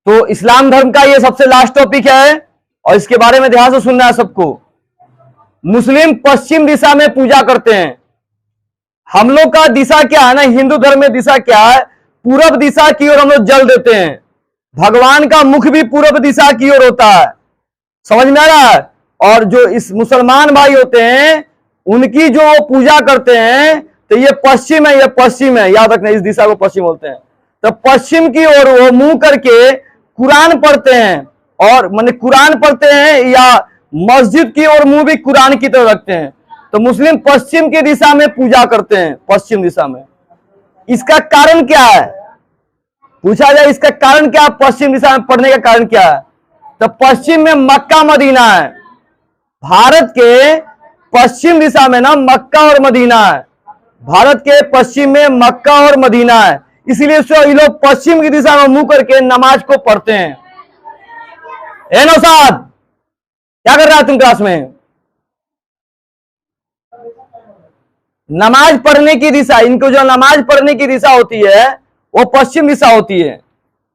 तो इस्लाम धर्म का ये सबसे लास्ट टॉपिक है और इसके बारे में ध्यान से सुनना है सबको। मुस्लिम पश्चिम दिशा में पूजा करते हैं। हम लोग का दिशा क्या है ना, हिंदू धर्म में दिशा क्या है, पूरब दिशा की ओर हम लोग जल देते हैं। भगवान का मुख भी पूरब दिशा की ओर होता है, समझ में आ रहा है। और जो इस मुसलमान भाई होते हैं उनकी जो पूजा करते हैं तो ये पश्चिम है, ये पश्चिम है, याद रखना इस दिशा को पश्चिम बोलते हैं। तो पश्चिम की ओर वो मुंह करके कुरान पढ़ते हैं, और माने कुरान पढ़ते हैं या मस्जिद की ओर मुंह भी कुरान की तरफ रखते हैं। तो मुस्लिम पश्चिम की दिशा में पूजा करते हैं, पश्चिम दिशा में। इसका कारण क्या है, पूछा जाए इसका कारण क्या, पश्चिम दिशा में पढ़ने का कारण क्या है। तो पश्चिम में मक्का मदीना है। भारत के पश्चिम दिशा में ना मक्का और मदीना है। भारत के पश्चिम में मक्का और मदीना है, इसलिए ये लोग पश्चिम की दिशा में मुंह करके नमाज को पढ़ते हैं। ए नौसाद, क्या कर रहा है तुम क्लास में? नमाज पढ़ने की दिशा, इनको जो नमाज पढ़ने की दिशा होती है वो पश्चिम दिशा होती है।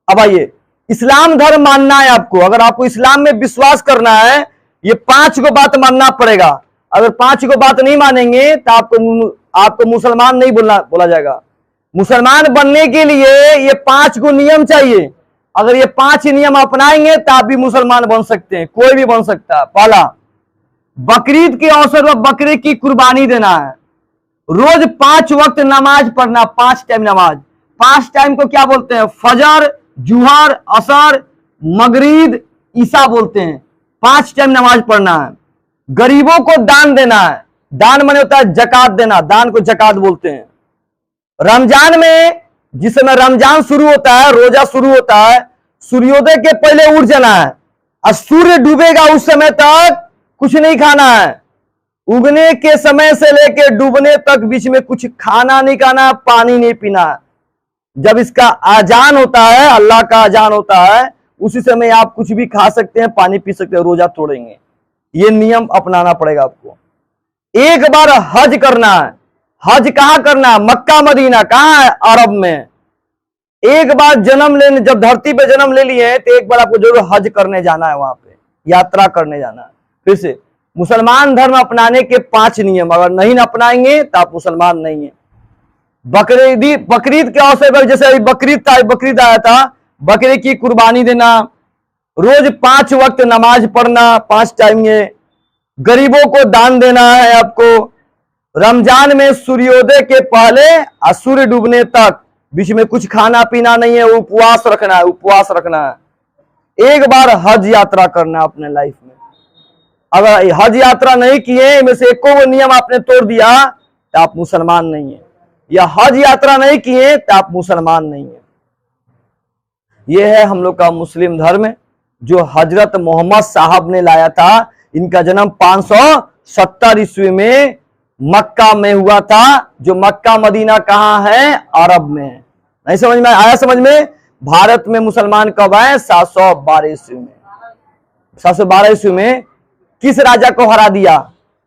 अब आइए, इस्लाम धर्म मानना है आपको, अगर आपको इस्लाम में विश्वास करना है ये 5 को बात मानना पड़ेगा। अगर 5 को बात नहीं मानेंगे तो आपको मुसलमान नहीं बोला जाएगा। मुसलमान बनने के लिए ये 5 को नियम चाहिए। अगर ये 5 नियम अपनाएंगे तो आप भी मुसलमान बन सकते हैं, कोई भी बन सकता है। पहला, बकरीद के अवसर पर बकरे की कुर्बानी देना है। रोज 5 वक्त नमाज पढ़ना, 5 टाइम नमाज। 5 टाइम को क्या बोलते हैं? फजर, जुहर, असर, मगरिब, ईशा बोलते हैं। 5 टाइम नमाज पढ़ना है। गरीबों को दान देना है। दान माने होता है जकात देना, दान को जकात बोलते हैं। रमजान में, जिस समय रमजान शुरू होता है, रोजा शुरू होता है, सूर्योदय के पहले उठ जाना है और सूर्य डूबेगा उस समय तक कुछ नहीं खाना है। उगने के समय से लेकर डूबने तक बीच में कुछ खाना नहीं खाना, पानी नहीं पीना है। जब इसका आजान होता है, अल्लाह का आजान होता है, उसी समय आप कुछ भी खा सकते हैं, पानी पी सकते हैं, रोजा तोड़ेंगे। ये नियम अपनाना पड़ेगा आपको। एक बार हज करना है। हज कहां करना है? मक्का मदीना कहां है? अरब में। एक बार जन्म लेने, जब धरती पे जन्म ले लिए तो एक बार आपको जरूर हज करने जाना है, वहां पे यात्रा करने जाना है। फिर से मुसलमान धर्म अपनाने के 5 नियम, अगर नहीं अपनाएंगे तो आप मुसलमान नहीं है। बकरीद के अवसर पर, जैसे बकरीद आया था, बकरे की कुर्बानी देना, रोज 5 वक्त नमाज पढ़ना, 5 टाइम ये। गरीबों को दान देना है आपको। रमजान में सूर्योदय के पहले और सूर्य डूबने तक बीच में कुछ खाना पीना नहीं है, उपवास रखना है, उपवास रखना है। एक बार हज यात्रा करना है अपने लाइफ में। अगर हज यात्रा नहीं किए, इनमें से एको वो नियम आपने तोड़ दिया तो आप मुसलमान नहीं है, या हज यात्रा नहीं किए तो आप मुसलमान नहीं है। यह है हम लोग का मुस्लिम धर्म जो हजरत मोहम्मद साहब ने लाया था। इनका जन्म 570 ईस्वी में मक्का में हुआ था, जो मक्का मदीना कहां है? अरब में। नहीं समझ में आया? समझ में? भारत में मुसलमान कब आए? 712 ईस्वी में। 712 ईस्वी में किस राजा को हरा दिया?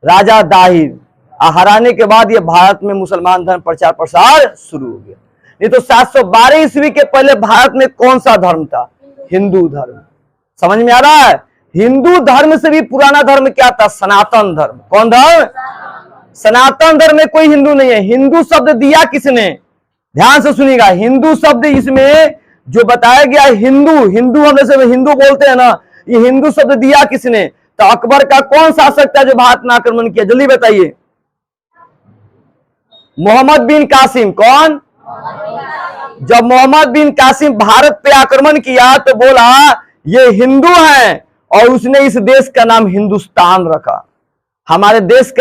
राजा दाहिर। हराने के बाद ये भारत में मुसलमान धर्म प्रचार प्रसार शुरू हो गया। नहीं तो 712 ईस्वी के पहले भारत में कौन सा धर्म था? हिंदू धर्म। समझ में आ रहा है? हिंदू धर्म से भी पुराना धर्म क्या था? सनातन धर्म। कौन धर्म? सनातन धर्म में कोई हिंदू नहीं है। हिंदू शब्द दिया किसने? ध्यान से सुनिएगा, हिंदू शब्द इसमें जो बताया गया, हिंदू हम जैसे हिंदू बोलते हैं ना, ये हिंदू शब्द दिया किसने? तो अकबर का कौन शासक था जो भारत में आक्रमण किया? जल्दी बताइए। मोहम्मद बिन कासिम। कौन? जब मोहम्मद बिन कासिम भारत पे आक्रमण किया तो बोला ये हिंदू हैं, और उसने इस देश का नाम हिंदुस्तान रखा। हमारे देश का